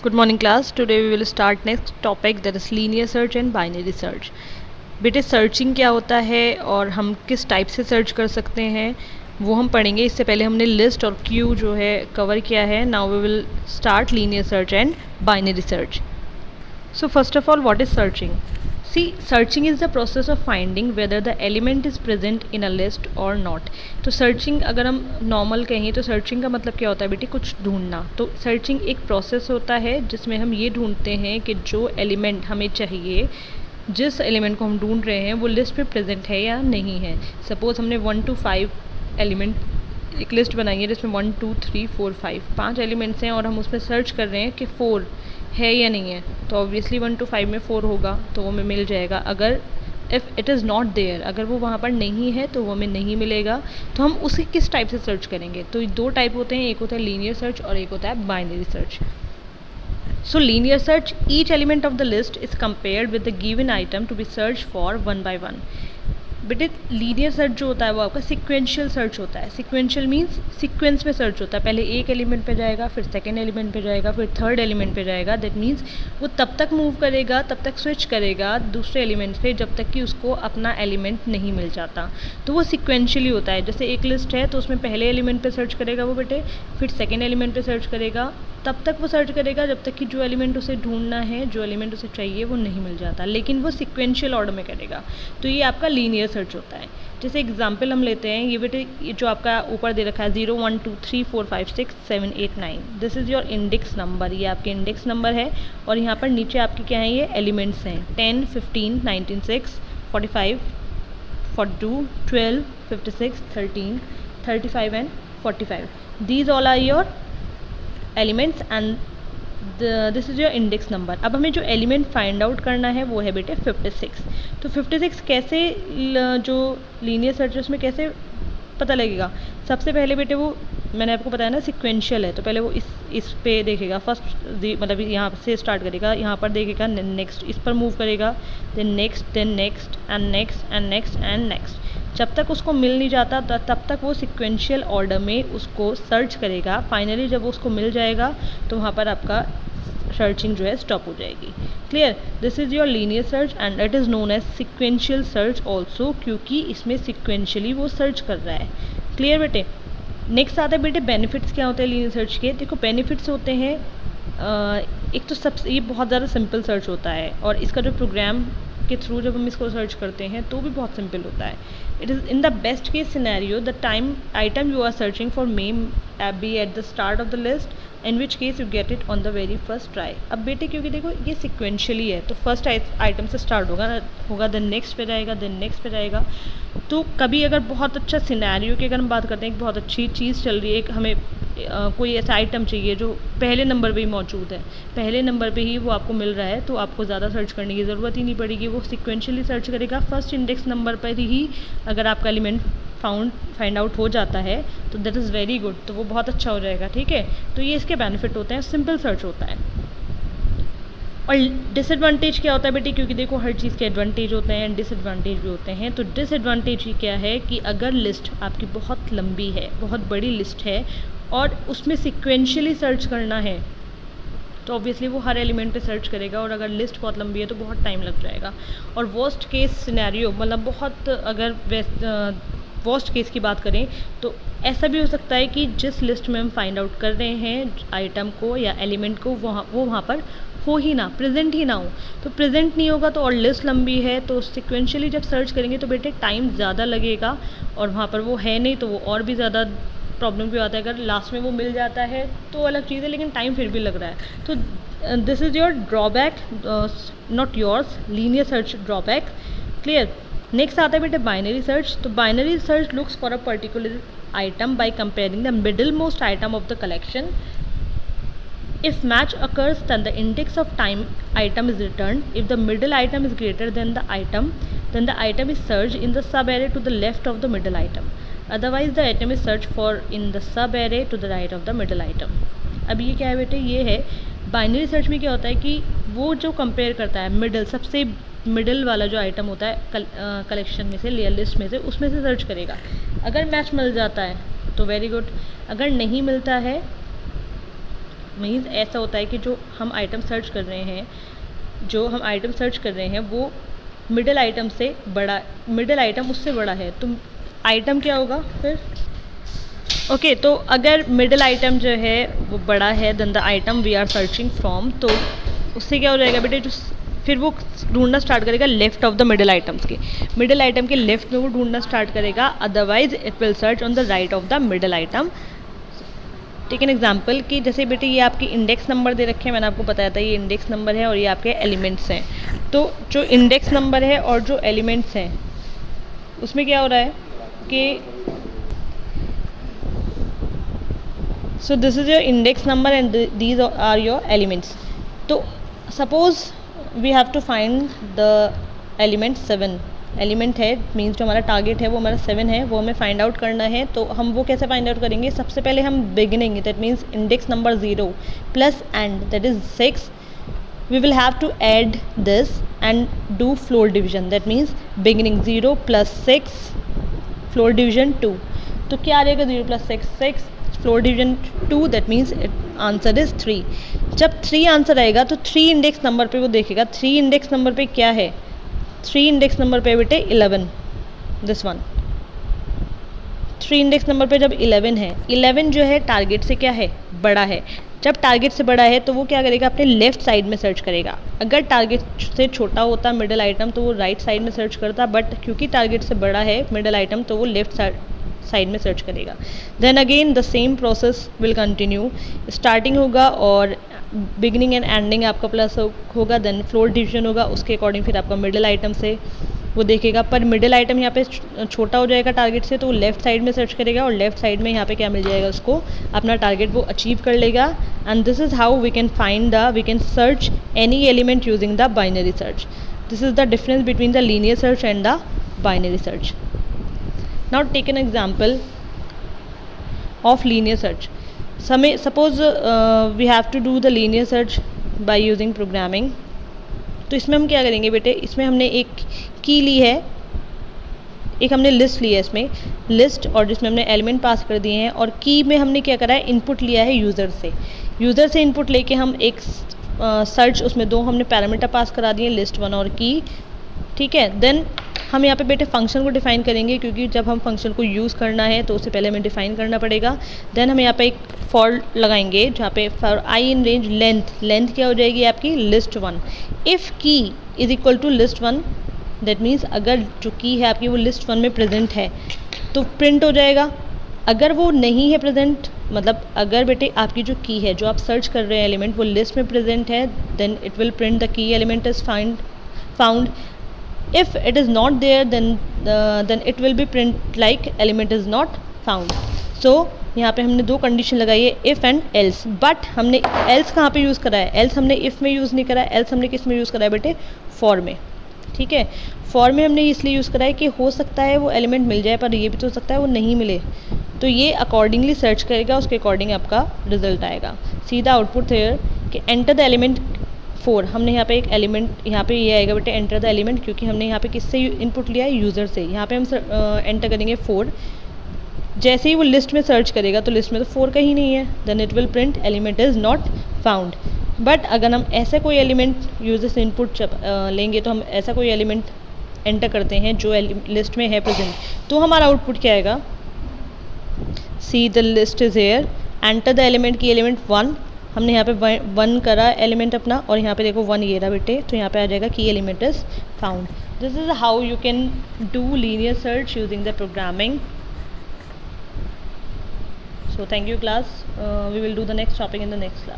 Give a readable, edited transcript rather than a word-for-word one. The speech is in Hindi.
Good morning class. Today we will start next topic, that is linear search and binary search. बेटे सर्चिंग क्या होता है और हम किस टाइप से सर्च कर सकते हैं वो हम पढ़ेंगे. इससे पहले हमने लिस्ट और क्यू जो है कवर किया है. Now we will start linear search and binary search. So first of all, what is searching? See, searching is the process of finding whether the element is present in a list or not. तो searching अगर हम नॉर्मल कहें तो searching का मतलब क्या होता है बेटी, कुछ ढूंढना. तो searching एक प्रोसेस होता है जिसमें हम ये ढूंढते हैं कि जो एलिमेंट हमें चाहिए, जिस एलिमेंट को हम ढूंढ रहे हैं वो लिस्ट पे प्रेजेंट है या नहीं है. सपोज हमने 1 to 5 एलिमेंट एक लिस्ट बनाई है जिसमें 1 2 3 4 5 5 एलिमेंट्स हैं और हम उसमें सर्च कर रहे हैं कि 4 है या नहीं है. तो ऑब्वियसली 1 to 5 में 4 होगा तो वो हमें मिल जाएगा. अगर if it is not there, अगर वो वहाँ पर नहीं है तो वो हमें नहीं मिलेगा. तो हम उसे किस टाइप से सर्च करेंगे? तो दो टाइप होते हैं, एक होता है लीनियर सर्च और एक होता है binary search. So linear search, each element of the list is compared with the given item to be searched for one by one. बेटे लीनियर सर्च जो होता है वो आपका सिक्वेंशियल सर्च होता है. सिक्वेंशियल मीन्स सीक्वेंस में सर्च होता है. पहले एक एलिमेंट पे जाएगा, फिर सेकेंड एलिमेंट पे जाएगा, फिर थर्ड एलिमेंट पे जाएगा. दैट मीन्स वो तब तक मूव करेगा, तब तक स्विच करेगा दूसरे एलिमेंट पे जब तक कि उसको अपना एलिमेंट नहीं मिल जाता. तो वो सिक्वेंशियली होता है. जैसे एक लिस्ट है तो उसमें पहले एलिमेंट पे सर्च करेगा वो बेटे, फिर सेकेंड एलिमेंट पे सर्च करेगा, तब तक वो सर्च करेगा जब तक कि जो एलिमेंट उसे ढूंढना है, जो एलिमेंट उसे चाहिए वो नहीं मिल जाता. लेकिन वो सिक्वेंशियल ऑर्डर में करेगा. तो ये आपका लीनियर सर्च होता है. जैसे एग्जांपल हम लेते हैं, ये बेटे ये जो आपका ऊपर दे रखा है 0 1 2 3 4 5 6 7 8 9, this is your index number. ये आपके इंडेक्स नंबर है और यहाँ पर नीचे आपके क्या हैं, ये एलिमेंट्स हैं 10 15 19 6 45 42 12 56 13 35 and 45. These all are your elements and this is your index number. अब हमें जो एलिमेंट फाइंड आउट करना है वो है बेटे 56. तो 56 कैसे जो लीनियर सर्च है उसमें कैसे पता लगेगा? सबसे पहले बेटे वो मैंने आपको बताया ना सिक्वेंशियल है, तो पहले वो इस पे देखेगा. फर्स्ट मतलब यहाँ से स्टार्ट करेगा, यहाँ पर देखेगा, नेक्स्ट इस पर मूव करेगा, then next and next and next and next. जब तक उसको मिल नहीं जाता तब तक वो सिक्वेंशियल ऑर्डर में उसको सर्च करेगा. फाइनली जब उसको मिल जाएगा तो वहाँ पर आपका सर्चिंग जो है स्टॉप हो जाएगी. Clear? This is your linear search and it is known as sequential search also, क्योंकि इसमें सिक्वेंशियली वो सर्च कर रहा है. क्लियर बेटे? नेक्स्ट आता है बेटे बेनिफिट्स. क्या होते हैं लीनियर सर्च के? देखो बेनिफिट्स होते हैं, एक तो सबसे ये बहुत ज़्यादा सिंपल सर्च होता है और इसका जो प्रोग्राम के थ्रू जब हम इसको सर्च करते हैं तो भी बहुत सिंपल होता है. It is in the best case scenario the time item you are searching for may be at the start of the list, in which case you get it on the very first try. अब बेटे क्योंकि देखो ये सिक्वेंशियली है तो फर्स्ट आइटम से स्टार्ट होगा देन नेक्स्ट पे जाएगा, देन नेक्स्ट पे जाएगा. तो कभी अगर बहुत अच्छा सिनेरियो की अगर हम बात करते हैं, एक बहुत अच्छी चीज़ चल रही है, हमें कोई ऐसा आइटम चाहिए जो पहले नंबर पे ही मौजूद है, पहले नंबर पे ही वो आपको मिल रहा है, तो आपको ज़्यादा सर्च करने की ज़रूरत ही नहीं पड़ेगी. वो सिक्वेंशियली सर्च करेगा. फर्स्ट इंडेक्स नंबर पर ही अगर आपका एलिमेंट फाइंड आउट हो जाता है तो दैट इज़ वेरी गुड, तो वो बहुत अच्छा हो जाएगा. ठीक है? तो ये इसके बेनिफिट होते हैं, सिंपल सर्च होता है. और डिसएडवांटेज क्या होता है बेटी? क्योंकि देखो हर चीज़ के एडवांटेज होते हैं, डिसएडवांटेज भी होते हैं. तो डिसएडवांटेज ही क्या है कि अगर लिस्ट आपकी बहुत लंबी है, बहुत बड़ी लिस्ट है और उसमें सिक्वेंशियली सर्च करना है तो ऑब्वियसली वो हर एलिमेंट पे सर्च करेगा और अगर लिस्ट बहुत लंबी है तो बहुत टाइम लग जाएगा. और वर्स्ट केस सिनेरियो मतलब बहुत अगर वर्स्ट केस की बात करें तो ऐसा भी हो सकता है कि जिस लिस्ट में हम फाइंड आउट कर रहे हैं आइटम को या एलिमेंट को वो वहाँ पर हो ही ना, प्रेजेंट ही ना हो. तो प्रेजेंट नहीं होगा तो और लिस्ट लंबी है तो सिक्वेंशियली जब सर्च करेंगे तो बेटे टाइम ज़्यादा लगेगा और वहाँ पर वो है नहीं तो वो और भी ज़्यादा प्रॉब्लम भी आता है. अगर लास्ट में वो मिल जाता है तो अलग चीज़ है, लेकिन टाइम फिर भी लग रहा है. तो this is your drawback, not yours, linear search drawback. Clear? Next आता है बेटे बाइनरी सर्च. तो binary search looks for a particular item by comparing the middle most item of the collection. If match occurs, then the index of time item is returned. If the middle item is greater than the item, then the item is searched in the sub-array to the left of the middle item. Otherwise, the item is searched for in the sub-array to the right of the middle item. अब ये क्या है बेटे? ये है बाइनरी सर्च में क्या होता है कि वो जो कंपेयर करता है मिडल, सबसे मिडल वाला जो आइटम होता है कलेक्शन में से, लिस्ट में से, उसमें से सर्च करेगा. अगर मैच मिल जाता है तो वेरी गुड, अगर नहीं मिलता है मीन्स ऐसा होता है कि जो हम आइटम सर्च कर रहे हैं वो मिडिल आइटम से बड़ा, मिडिल आइटम उससे बड़ा है, तो आइटम क्या होगा फिर? ओके, तो अगर मिडिल आइटम जो है वो बड़ा है then the item we are searching from, तो उससे क्या हो जाएगा बेटे, जो फिर वो ढूंढना स्टार्ट करेगा left of the middle items के, मिडिल आइटम के लेफ्ट में वो ढूंढना स्टार्ट करेगा, otherwise it will search on the right of the middle item. Take an example कि जैसे बेटे ये आपके इंडेक्स नंबर दे रखे हैं, मैंने आपको बताया था ये इंडेक्स नंबर है और ये आपके एलिमेंट्स हैं। तो जो इंडेक्स नंबर है और जो एलिमेंट्स हैं उसमें क्या हो रहा है कि so this is your index number and these are your elements. तो suppose we have to find the element 7, element है मीन्स जो हमारा टारगेट है वो हमारा 7 है, वो हमें फाइंड आउट करना है। तो हम वो कैसे फाइंड आउट करेंगे? सबसे पहले हम beginning, that means index number 0 plus and that is 6, we will have to add this and do floor division, that means beginning 0 plus 6 floor division 2, तो क्या आ रहेगा 0 plus 6 floor division 2, that means answer is 3। जब 3 आंसर आएगा तो 3 इंडेक्स नंबर पे वो देखेगा, 3 इंडेक्स नंबर पे क्या है, 3 इंडेक्स नंबर पे बेटे 11, दिस वन 3 इंडेक्स नंबर पे जब 11 है, 11 जो है टारगेट से क्या है, बड़ा है। जब टारगेट से बड़ा है तो वो क्या करेगा, अपने लेफ्ट साइड में सर्च करेगा। अगर टारगेट से छोटा होता मिडिल आइटम तो वो राइट साइड में सर्च करता, बट क्योंकि टारगेट से बड़ा है मिडिल आइटम तो वो लेफ्ट साइड में सर्च करेगा। Then again the same process will continue, starting होगा और बिगिनिंग एंड एंडिंग आपका प्लस होगा, देन फ्लोर डिवीजन होगा, उसके अकॉर्डिंग फिर आपका मिडिल आइटम से वो देखेगा। पर मिडिल आइटम यहाँ पे छोटा हो जाएगा टारगेट से तो वो लेफ्ट साइड में सर्च करेगा और लेफ्ट साइड में यहाँ पे क्या मिल जाएगा उसको, अपना टारगेट वो अचीव कर लेगा। And this is how we can search any element using the binary search. This is the difference between the linear search and the binary search. Now take an example of linear search. Suppose we have to do the linear search by using programming. तो इसमें हम क्या करेंगे बेटे, इसमें हमने एक की ली है, एक हमने लिस्ट ली है, इसमें लिस्ट और जिसमें हमने एलिमेंट पास कर दिए हैं, और की में हमने क्या करा है, इनपुट लिया है यूज़र से इनपुट लेके हम एक सर्च, उसमें 2 हमने पैरामीटर पास करा दिए, लिस्ट 1 और की, ठीक है। देन हम यहाँ पे बेटे फंक्शन को डिफाइन करेंगे, क्योंकि जब हम फंक्शन को यूज़ करना है तो उससे पहले हमें डिफाइन करना पड़ेगा। देन हम यहाँ पे एक फॉर लगाएंगे जहाँ पे for i in range length क्या हो जाएगी आपकी, list 1। If key is equal to list 1, that means अगर जो की है आपकी वो लिस्ट 1 में प्रेजेंट है तो प्रिंट हो जाएगा। अगर वो नहीं है प्रेजेंट, मतलब अगर बेटे आपकी जो की है जो आप सर्च कर रहे हैं एलिमेंट वो लिस्ट में प्रेजेंट है, then it will print the key element is found. If it is not there then it will be print like element is not found. So यहाँ पे हमने 2 कंडीशन लगाई है, if and else, बट हमने else कहाँ पे यूज़ करा है, else हमने if में यूज़ नहीं करा है, else हमने किस में यूज़ करा है बेटे, for में, ठीक है। for में हमने इसलिए यूज़ करा है कि हो सकता है वो एलिमेंट मिल जाए, पर ये भी तो हो सकता है वो नहीं मिले, तो ये अकॉर्डिंगली सर्च करेगा, उसके अकॉर्डिंग आपका रिजल्ट आएगा। सीधा आउटपुट हेयर कि एंटर द एलिमेंट 4, हमने यहाँ पे एक एलिमेंट, यहाँ पे ये आएगा बेटे एंटर द एलिमेंट, क्योंकि हमने यहाँ पे किससे इनपुट लिया है, यूज़र से। यहाँ पे हम एंटर करेंगे 4, जैसे ही वो लिस्ट में सर्च करेगा तो लिस्ट में तो 4 कहीं नहीं है, then it will print element is not found. But अगर हम ऐसा कोई एलिमेंट यूज़र से इनपुट लेंगे, तो हम ऐसा कोई एलिमेंट एंटर करते हैं जो लिस्ट में है प्रेजेंट, तो हमारा आउटपुट क्या आएगा, see the list is here, enter the element की एलिमेंट 1, हमने यहाँ पे 1 करा एलिमेंट अपना, और यहाँ पे देखो 1 ये रहा बेटे, तो यहाँ पे आ जाएगा key element is found. This is how you can do linear search using the programming. So thank you class, we will do the next topic in the next class.